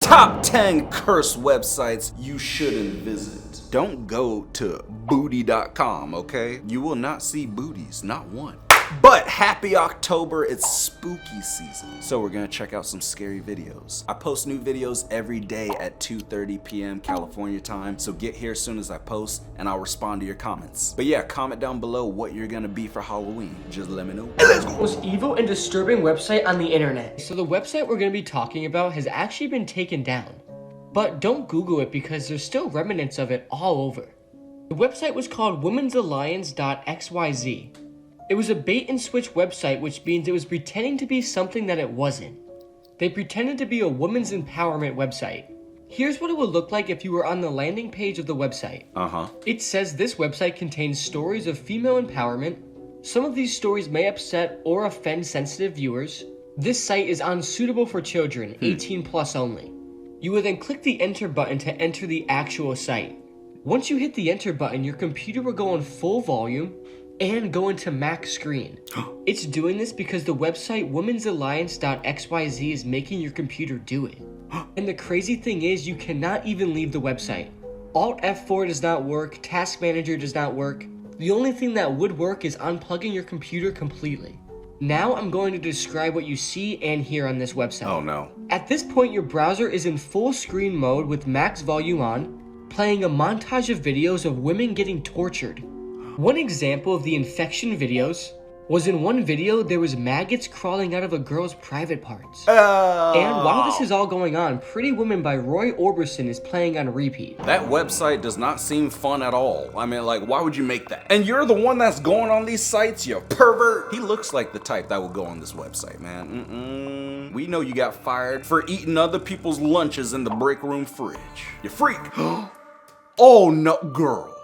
Top 10 cursed websites you shouldn't visit. Don't go to booty.com, okay? You will not see booties, not one. But happy October, it's spooky season. So we're gonna check out some scary videos. I post new videos every day at 2:30 p.m. California time, so get here as soon as I post and I'll respond to your comments. But yeah, comment down below what you're gonna be for Halloween. Just let me know. Most evil and disturbing website on the internet. So the website we're gonna be talking about has actually been taken down. But don't Google it because there's still remnants of it all over. The website was called womensalliance.xyz. It was a bait and switch website, which means it was pretending to be something that it wasn't. They pretended to be a women's empowerment website. Here's what it would look like if you were on the landing page of the website. It says this website contains stories of female empowerment. Some of these stories may upset or offend sensitive viewers. This site is unsuitable for children, 18 plus only. You will then click the enter button to enter the actual site. Once you hit the enter button, your computer will go on full volume and go into max screen. It's doing this because the website womensalliance.xyz is making your computer do it. And the crazy thing is, you cannot even leave the website. Alt F4 does not work, Task Manager does not work. The only thing that would work is unplugging your computer completely. Now I'm going to describe what you see and hear on this website. Oh no. At this point, your browser is in full screen mode with max volume on, playing a montage of videos of women getting tortured. One example of the infection videos was in one video there was maggots crawling out of a girl's private parts. And while this is all going on, Pretty Woman by Roy Orbison is playing on repeat. That website does not seem fun at all. I mean, like, why would you make that? And you're the one that's going on these sites, you pervert. He looks like the type that would go on this website, man. We know you got fired for eating other people's lunches in the break room fridge. You freak. Oh no, girl.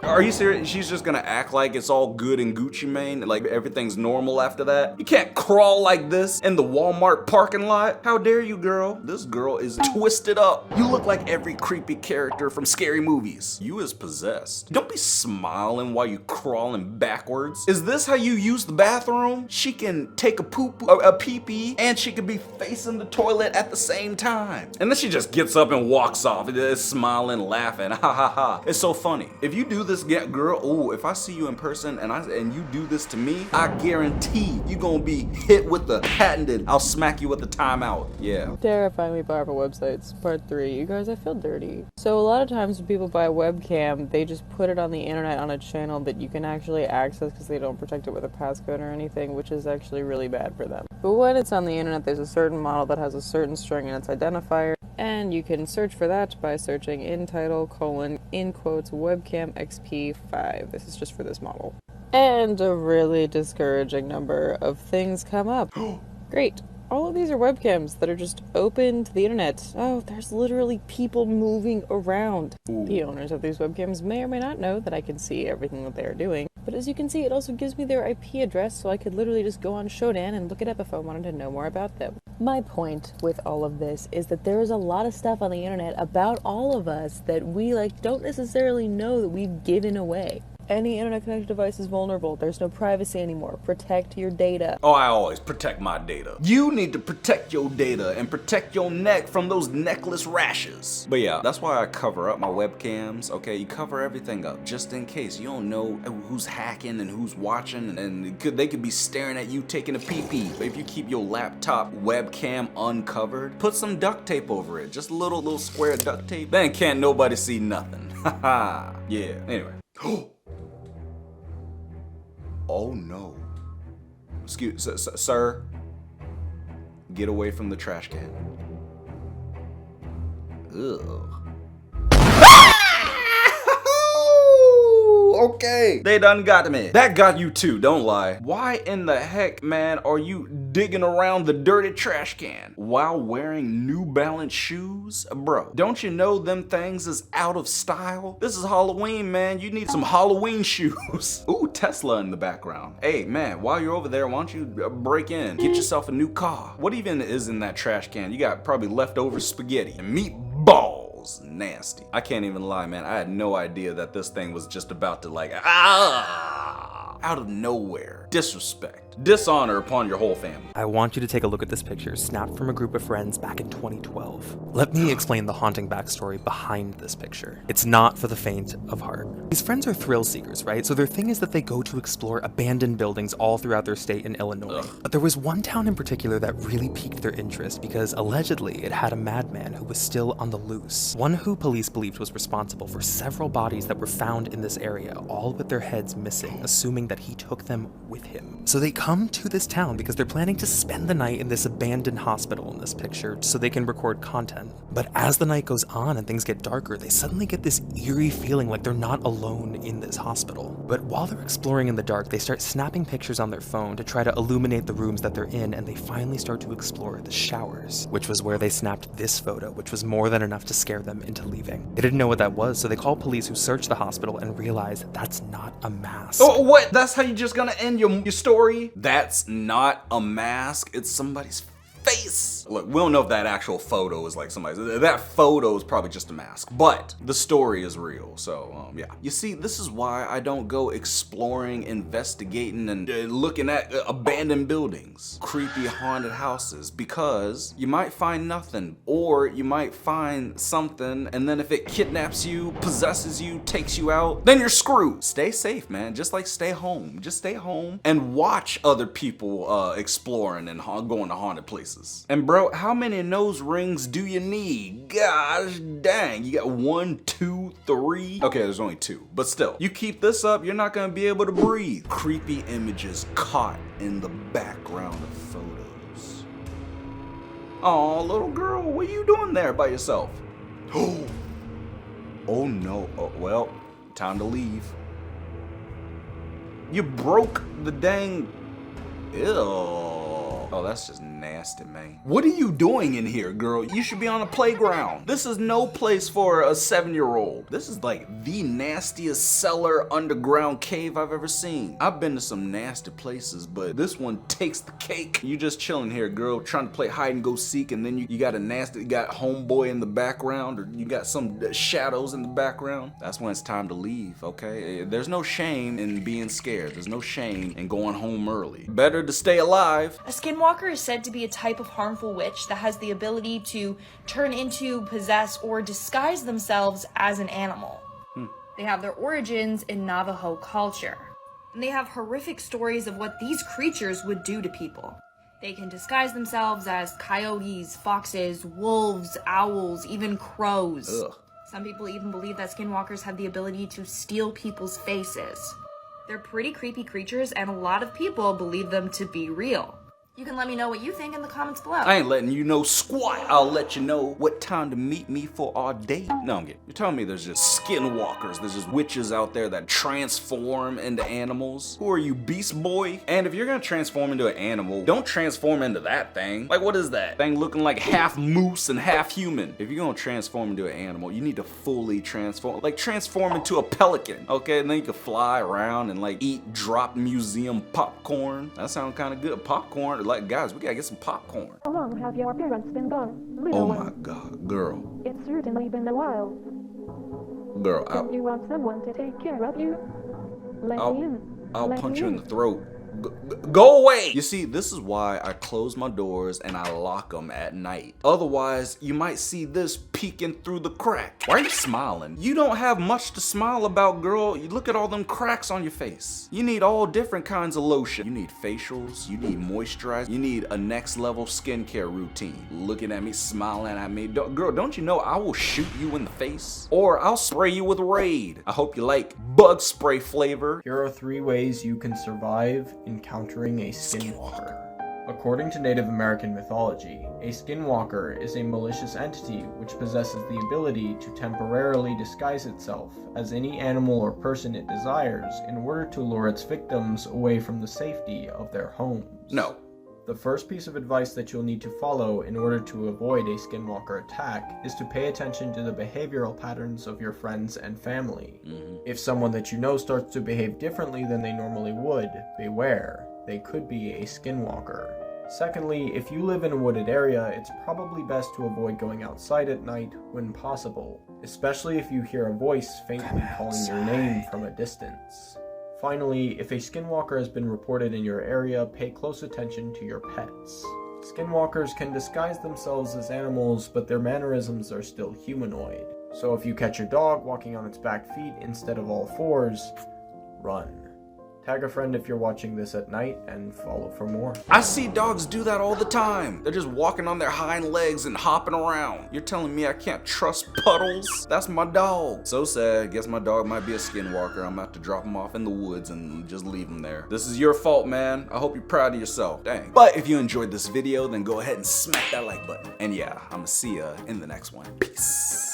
Are you serious? She's just gonna act like it's all good in Gucci Mane, like everything's normal after that? You can't crawl like this in the Walmart parking lot. How dare you, girl? This girl is twisted up. You look like every creepy character from scary movies. You is possessed. Don't be smiling while you crawling backwards. Is this how you use the bathroom? She can take a pee-pee, and she can be facing the toilet at the same time. And then she just gets up and walks off, smiling, laughing, ha ha ha. It's so funny. If you do this, girl, oh, if I see you in person and you do this to me, I guarantee you gonna be hit with the patented, I'll smack you with the timeout. Yeah. Terrifyingly powerful websites, part 3. You guys, I feel dirty. So a lot of times when people buy a webcam, they just put it on the internet on a channel that you can actually access because they don't protect it with a passcode or anything, which is actually really bad for them. But when it's on the internet, there's a certain model that has a certain string in its identifier, and you can search for that by searching in title, in quotes, webcam XP5. This is just for this model. And a really discouraging number of things come up. Great. All of these are webcams that are just open to the internet. Oh, there's literally people moving around. Ooh. The owners of these webcams may or may not know that I can see everything that they are doing. But as you can see, it also gives me their IP address, so I could literally just go on Shodan and look it up if I wanted to know more about them. My point with all of this is that there is a lot of stuff on the internet about all of us that we don't necessarily know that we've given away. Any internet-connected device is vulnerable. There's no privacy anymore. Protect your data. Oh, I always protect my data. You need to protect your data and protect your neck from those necklace rashes. But yeah, that's why I cover up my webcams, okay? You cover everything up just in case. You don't know who's hacking and who's watching, and they could be staring at you taking a pee-pee. But if you keep your laptop webcam uncovered, put some duct tape over it. Just a little square duct tape. Then can't nobody see nothing. Haha. Yeah, anyway. Oh no. Excuse, sir. Get away from the trash can. Ugh. Okay, they done got me. That got you too, don't lie. Why in the heck, man, are you digging around the dirty trash can while wearing New Balance shoes? Bro, don't you know them things is out of style? This is Halloween, man. You need some Halloween shoes. Ooh, Tesla in the background. Hey, man, while you're over there, why don't you break in, get yourself a new car? What even is in that trash can? You got probably leftover spaghetti and meatballs. Nasty. I can't even lie, man. I had no idea that this thing was just about to out of nowhere disrespect, dishonor upon your whole family. I want you to take a look at this picture snapped from a group of friends back in 2012. Let me explain the haunting backstory behind this picture. It's not for the faint of heart. These friends are thrill seekers, right? So their thing is that they go to explore abandoned buildings all throughout their state in Illinois. But there was one town in particular that really piqued their interest because allegedly it had a madman who was still on the loose. One who police believed was responsible for several bodies that were found in this area, all with their heads missing, assuming that he took them with him. So they come to this town because they're planning to spend the night in this abandoned hospital in this picture so they can record content. But as the night goes on and things get darker, they suddenly get this eerie feeling like they're not alone in this hospital. But while they're exploring in the dark, they start snapping pictures on their phone to try to illuminate the rooms that they're in, and they finally start to explore the showers, which was where they snapped this photo, which was more than enough to scare them into leaving. They didn't know what that was, so they called police, who searched the hospital and realized that's not a mask. Oh, what? That's how you just gonna end your story? That's not a mask. It's somebody's face. Look, we don't know if that actual photo is like somebody's. That photo is probably just a mask, but the story is real. So, yeah. You see, this is why I don't go exploring, investigating, and looking at abandoned buildings, creepy haunted houses, because you might find nothing, or you might find something, and then if it kidnaps you, possesses you, takes you out, then you're screwed. Stay safe, man. Just like stay home. Just stay home and watch other people exploring and going to haunted places. And bro, how many nose rings do you need? Gosh dang, you got 1, 2, 3. Okay, there's only 2, but still, you keep this up, you're not gonna be able to breathe. Creepy images caught in the background of photos. Aw, little girl, what are you doing there by yourself? Oh no, oh, well, time to leave. You broke the dang, ew. Oh, that's just nasty, man. What are you doing in here, girl? You should be on a playground. This is no place for a 7-year-old. This is like the nastiest cellar underground cave I've ever seen. I've been to some nasty places, but this one takes the cake. You just chilling here, girl, trying to play hide and go seek, and then you got you got homeboy in the background, or you got some shadows in the background. That's when it's time to leave, okay? There's no shame in being scared. There's no shame in going home early. Better to stay alive. A Skinwalker is said to be a type of harmful witch that has the ability to turn into, possess, or disguise themselves as an animal. They have their origins in Navajo culture. And they have horrific stories of what these creatures would do to people. They can disguise themselves as coyotes, foxes, wolves, owls, even crows. Ugh. Some people even believe that Skinwalkers have the ability to steal people's faces. They're pretty creepy creatures, and a lot of people believe them to be real. You can let me know what you think in the comments below. I ain't letting you know squat. I'll let you know what time to meet me for our date. No, I'm kidding. You're telling me there's just skinwalkers, there's just witches out there that transform into animals? Who are you, Beast Boy? And if you're gonna transform into an animal, don't transform into that thing. Like, what is that? Thing looking like half moose and half human. If you're gonna transform into an animal, you need to fully transform. Like, transform into a pelican, okay? And then you can fly around and like eat drop museum popcorn. That sounds kind of good. Popcorn. Like, guys, we gotta get some popcorn. How long have your parents been gone? Oh my god, girl. It's certainly been a while. Girl, Don't you want someone to take care of you? Let me in. I'll Let punch me you in the throat. Go away! You see, this is why I close my doors and I lock them at night. Otherwise, you might see this peeking through the crack. Why are you smiling? You don't have much to smile about, girl. You look at all them cracks on your face. You need all different kinds of lotion. You need facials, you need moisturizer, you need a next level skincare routine. Looking at me, smiling at me. Girl, don't you know I will shoot you in the face? Or I'll spray you with Raid. I hope you like bug spray flavor. Here are 3 ways you can survive encountering a skinwalker. According to Native American mythology, a skinwalker is a malicious entity which possesses the ability to temporarily disguise itself as any animal or person it desires in order to lure its victims away from the safety of their homes. No. The first piece of advice that you'll need to follow in order to avoid a skinwalker attack is to pay attention to the behavioral patterns of your friends and family. If someone that you know starts to behave differently than they normally would, beware. They could be a skinwalker. Secondly, if you live in a wooded area, it's probably best to avoid going outside at night when possible, especially if you hear a voice faintly calling your name from a distance. Finally, if a skinwalker has been reported in your area, pay close attention to your pets. Skinwalkers can disguise themselves as animals, but their mannerisms are still humanoid. So if you catch your dog walking on its back feet instead of all fours, run. Tag a friend if you're watching this at night and follow for more. I see dogs do that all the time. They're just walking on their hind legs and hopping around. You're telling me I can't trust Puddles? That's my dog. So sad. Guess my dog might be a skinwalker. I'm about to drop him off in the woods and just leave him there. This is your fault, man. I hope you're proud of yourself. Dang. But if you enjoyed this video, then go ahead and smack that like button. And yeah, I'm gonna see ya in the next one. Peace.